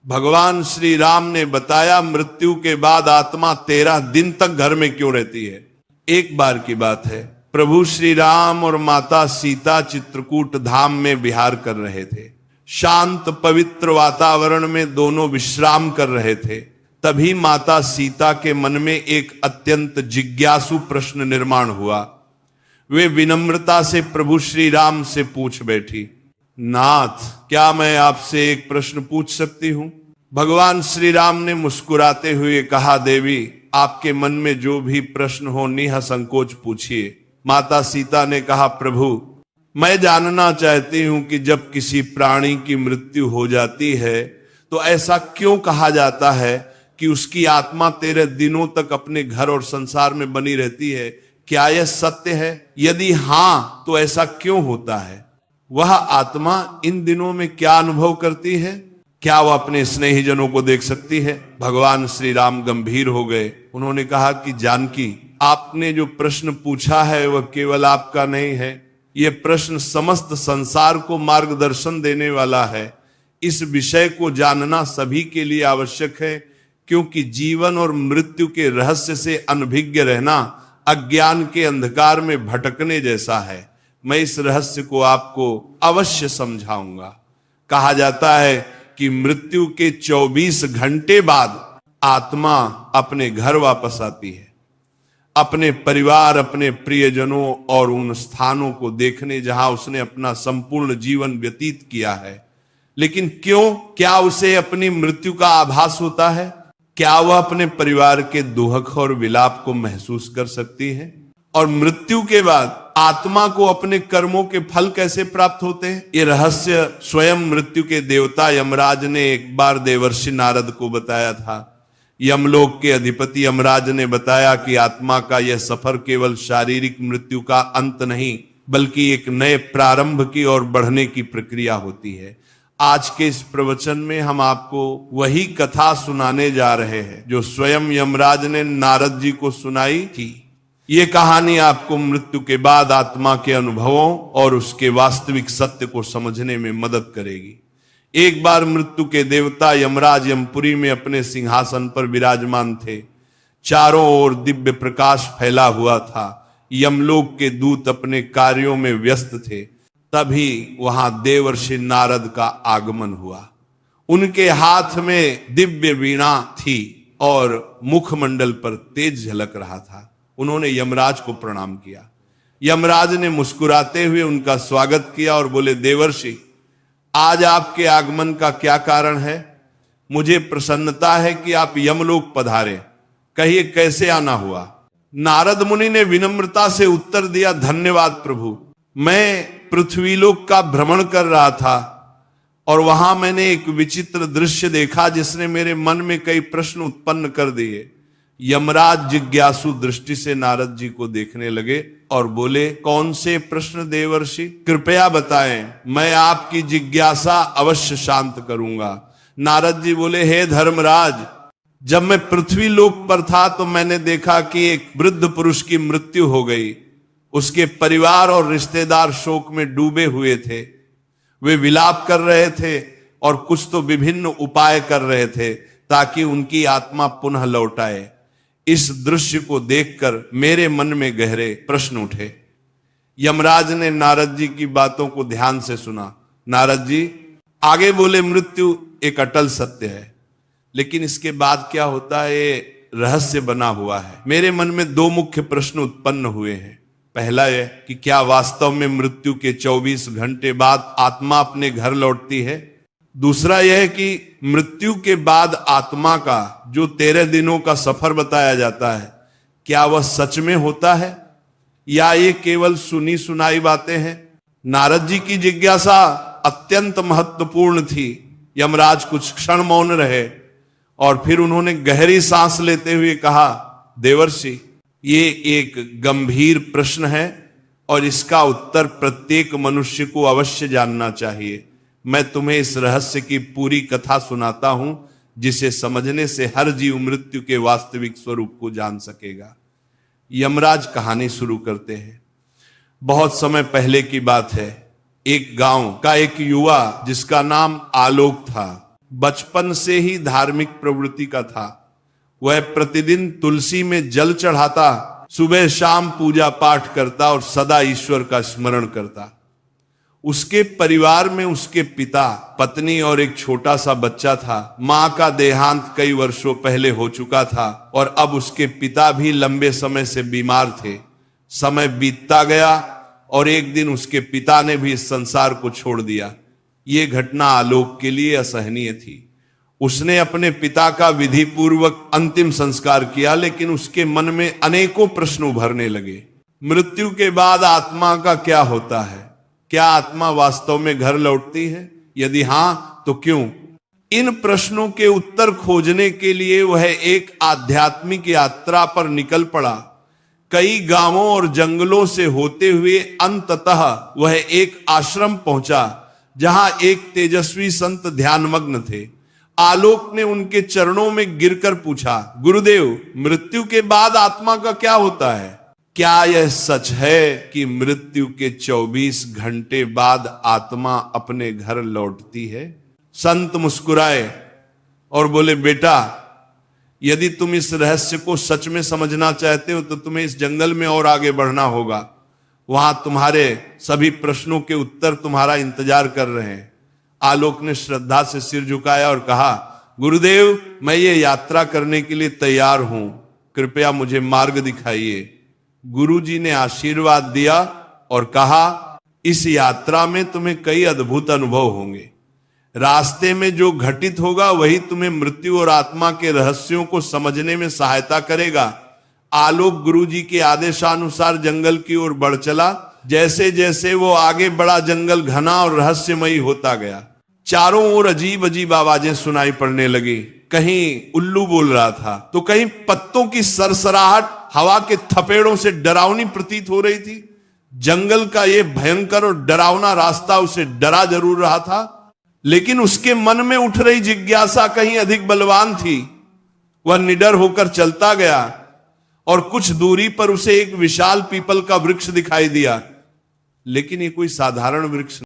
भगवान श्री राम ने बताया मृत्यु के बाद आत्मा 13 दिन तक घर में क्यों रहती है। एक बार की बात है, प्रभु श्री राम और माता सीता चित्रकूट धाम में विहार कर रहे थे। शांत पवित्र वातावरण में दोनों विश्राम कर रहे थे। तभी माता सीता के मन में एक अत्यंत जिज्ञासु प्रश्न निर्माण हुआ। वे विनम्रता से प्रभु श्री राम से पूछ बैठी, नाथ, क्या मैं आपसे एक प्रश्न पूछ सकती हूं? भगवान श्री राम ने मुस्कुराते हुए कहा, देवी, आपके मन में जो भी प्रश्न हो निसंकोच पूछिए। माता सीता ने कहा, प्रभु, मैं जानना चाहती हूं कि जब किसी प्राणी की मृत्यु हो जाती है तो ऐसा क्यों कहा जाता है कि उसकी आत्मा 13 दिनों तक अपने घर और संसार में बनी रहती है? क्या यह सत्य है? यदि हां, तो ऐसा क्यों होता है? वह आत्मा इन दिनों में क्या अनुभव करती है? क्या वह अपने स्नेहीजनों को देख सकती है? भगवान श्री राम गंभीर हो गए। उन्होंने कहा कि जानकी, आपने जो प्रश्न पूछा है वह केवल आपका नहीं है, यह प्रश्न समस्त संसार को मार्गदर्शन देने वाला है। इस विषय को जानना सभी के लिए आवश्यक है, क्योंकि जीवन और मृत्यु के रहस्य से अनभिज्ञ रहना अज्ञान के अंधकार में भटकने जैसा है। मैं इस रहस्य को आपको अवश्य समझाऊंगा। कहा जाता है कि मृत्यु के 24 घंटे बाद आत्मा अपने घर वापस आती है, अपने परिवार, अपने प्रियजनों और उन स्थानों को देखने जहां उसने अपना संपूर्ण जीवन व्यतीत किया है। लेकिन क्यों? क्या उसे अपनी मृत्यु का आभास होता है? क्या वह अपने परिवार के दुहक और विलाप को महसूस कर सकती है? और मृत्यु के बाद आत्मा को अपने कर्मों के फल कैसे प्राप्त होते हैं? ये रहस्य स्वयं मृत्यु के देवता यमराज ने एक बार देवर्षि नारद को बताया था। यमलोक के अधिपति यमराज ने बताया कि आत्मा का यह सफर केवल शारीरिक मृत्यु का अंत नहीं, बल्कि एक नए प्रारंभ की ओर बढ़ने की प्रक्रिया होती है। आज के इस प्रवचन में हम आपको वही कथा सुनाने जा रहे हैं जो स्वयं यमराज ने नारद जी को सुनाई थी। ये कहानी आपको मृत्यु के बाद आत्मा के अनुभवों और उसके वास्तविक सत्य को समझने में मदद करेगी। एक बार मृत्यु के देवता यमराज यमपुरी में अपने सिंहासन पर विराजमान थे। चारों ओर दिव्य प्रकाश फैला हुआ था। यमलोक के दूत अपने कार्यों में व्यस्त थे। तभी वहां देवर्षि नारद का आगमन हुआ। उनके हाथ में दिव्य वीणा थी और मुखमंडल पर तेज झलक रहा था। उन्होंने यमराज को प्रणाम किया। यमराज ने मुस्कुराते हुए उनका स्वागत किया और बोले, देवर्षि, आज आपके आगमन का क्या कारण है? मुझे प्रसन्नता है कि आप यमलोक पधारे। कहिए, कैसे आना हुआ? नारद मुनि ने विनम्रता से उत्तर दिया, धन्यवाद प्रभु। मैं पृथ्वीलोक का भ्रमण कर रहा था और वहां मैंने एक विचित्र दृश्य देखा जिसने मेरे मन में कई प्रश्न उत्पन्न कर दिए। यमराज जिज्ञासु दृष्टि से नारद जी को देखने लगे और बोले, कौन से प्रश्न देवर्षि? कृपया बताएं, मैं आपकी जिज्ञासा अवश्य शांत करूंगा। नारद जी बोले, हे धर्मराज, जब मैं पृथ्वी लोक पर था तो मैंने देखा कि एक वृद्ध पुरुष की मृत्यु हो गई। उसके परिवार और रिश्तेदार शोक में डूबे हुए थे। वे विलाप कर रहे थे और कुछ तो विभिन्न उपाय कर रहे थे ताकि उनकी आत्मा पुनः लौट आए। इस दृश्य को देखकर मेरे मन में गहरे प्रश्न उठे। यमराज ने नारद जी की बातों को ध्यान से सुना। नारद जी आगे बोले, मृत्यु एक अटल सत्य है, लेकिन इसके बाद क्या होता है ये रहस्य बना हुआ है। मेरे मन में 2 मुख्य प्रश्न उत्पन्न हुए हैं। पहला यह कि क्या वास्तव में मृत्यु के 24 घंटे बाद आत्मा अपने घर लौटती है? दूसरा यह कि मृत्यु के बाद आत्मा का जो 13 दिनों का सफर बताया जाता है, क्या वह सच में होता है या ये केवल सुनी सुनाई बातें हैं? नारद जी की जिज्ञासा अत्यंत महत्वपूर्ण थी। यमराज कुछ क्षण मौन रहे और फिर उन्होंने गहरी सांस लेते हुए कहा, देवर्षि, ये एक गंभीर प्रश्न है और इसका उत्तर प्रत्येक मनुष्य को अवश्य जानना चाहिए। मैं तुम्हें इस रहस्य की पूरी कथा सुनाता हूं, जिसे समझने से हर जीव मृत्यु के वास्तविक स्वरूप को जान सकेगा। यमराज कहानी शुरू करते हैं। बहुत समय पहले की बात है। एक गांव का एक युवा जिसका नाम आलोक था, बचपन से ही धार्मिक प्रवृत्ति का था। वह प्रतिदिन तुलसी में जल चढ़ाता, सुबह शाम पूजा पाठ करता और सदा ईश्वर का स्मरण करता। उसके परिवार में उसके पिता, पत्नी और एक छोटा सा बच्चा था। मां का देहांत कई वर्षों पहले हो चुका था और अब उसके पिता भी लंबे समय से बीमार थे। समय बीतता गया और एक दिन उसके पिता ने भी इस संसार को छोड़ दिया। ये घटना आलोक के लिए असहनीय थी। उसने अपने पिता का विधि पूर्वक अंतिम संस्कार किया, लेकिन उसके मन में अनेकों प्रश्न उभरने लगे। मृत्यु के बाद आत्मा का क्या होता है? क्या आत्मा वास्तव में घर लौटती है? यदि हां तो क्यों? इन प्रश्नों के उत्तर खोजने के लिए वह एक आध्यात्मिक यात्रा पर निकल पड़ा। कई गांवों और जंगलों से होते हुए अंततः वह एक आश्रम पहुंचा जहां एक तेजस्वी संत ध्यानमग्न थे। आलोक ने उनके चरणों में गिरकर पूछा, गुरुदेव, मृत्यु के बाद आत्मा का क्या होता है? क्या यह सच है कि मृत्यु के 24 घंटे बाद आत्मा अपने घर लौटती है? संत मुस्कुराए और बोले, बेटा, यदि तुम इस रहस्य को सच में समझना चाहते हो तो तुम्हें इस जंगल में और आगे बढ़ना होगा। वहां तुम्हारे सभी प्रश्नों के उत्तर तुम्हारा इंतजार कर रहे हैं। आलोक ने श्रद्धा से सिर झुकाया और कहा, गुरुदेव, मैं ये यात्रा करने के लिए तैयार हूं, कृपया मुझे मार्ग दिखाइए। गुरुजी ने आशीर्वाद दिया और कहा, इस यात्रा में तुम्हें कई अद्भुत अनुभव होंगे। रास्ते में जो घटित होगा वही तुम्हें मृत्यु और आत्मा के रहस्यों को समझने में सहायता करेगा। आलोक गुरुजी के आदेशानुसार जंगल की ओर बढ़ चला। जैसे जैसे वो आगे बढ़ा, जंगल घना और रहस्यमयी होता गया। चारों ओर अजीब अजीब आवाजें सुनाई पड़ने लगी। कहीं उल्लू बोल रहा था तो कहीं पत्तों की सरसराहट हवा के थपेड़ों से डरावनी प्रतीत हो रही थी। जंगल का ये भयंकर और डरावना रास्ता उसे डरा जरूर रहा था, लेकिन उसके मन में उठ रही जिज्ञासा कहीं अधिक बलवान थी। वह निडर होकर चलता गया और कुछ दूरी पर उसे एक विशाल पीपल का वृक्ष दिखाई दिया, लेकिन ये कोई साधारण वृक्ष